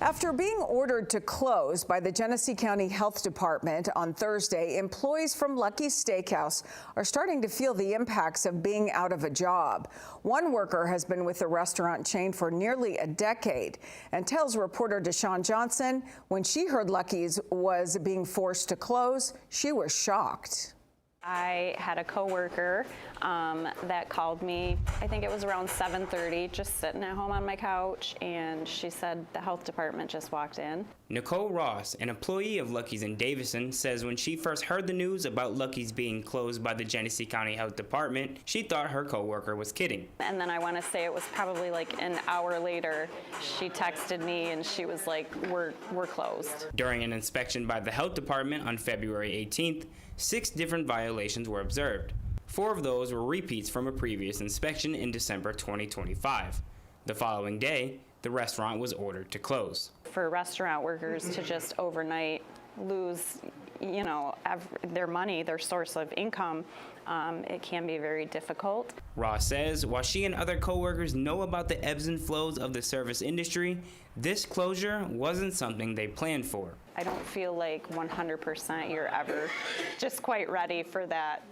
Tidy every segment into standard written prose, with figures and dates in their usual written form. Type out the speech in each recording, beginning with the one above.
After being ordered to close by the Genesee County Health Department on Thursday, employees from Lucky's Steakhouse are starting to feel the impacts of being out of a job. One worker has been with the restaurant chain for nearly a decade and tells reporter Deshaun Johnson when she heard Lucky's was being forced to close, she was shocked. I had a coworker that called me, I think it was around 7:30, just sitting at home on my couch, and she said the health department just walked in. Nicole Ross, an employee of Lucky's in Davison, says when she first heard the news about Lucky's being closed by the Genesee County Health Department, she thought her coworker was kidding. And then I want to say it was probably like an hour later, she texted me and she was like, we're closed. During an inspection by the health department on February 18th, 6 different violations were observed. 4 of those were repeats from a previous inspection in December 2025. The following day, the restaurant was ordered to close. For restaurant workers to just overnight lose, their money, their source of income, it can be very difficult. Ross says while she and other coworkers know about the ebbs and flows of the service industry, this closure wasn't something they planned for. I don't feel like 100% you're ever just quite ready for that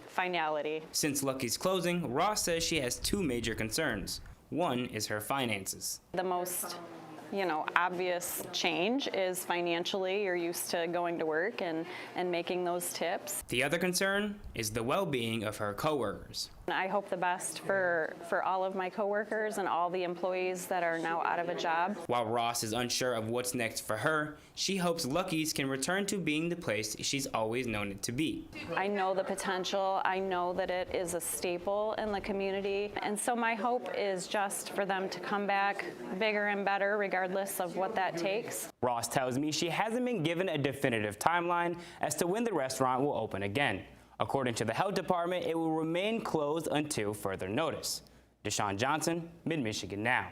finality. Since Lucky's closing, Ross says she has 2 major concerns. One is her finances. The most obvious change is financially. You're used to going to work and making those tips. The other concern is the well-being of her coworkers. I hope the best for all of my coworkers and all the employees that are now out of a job. While Ross is unsure of what's next for her, she hopes Lucky's can return to being the place she's always known it to be. I know the potential. I know that it is a staple in the community. And so my hope is just for them to come back bigger and better, regardless of what that takes. Ross tells me she hasn't been given a definitive timeline as to when the restaurant will open again. According to the health department, it will remain closed until further notice. Deshaun Johnson, Mid-Michigan Now.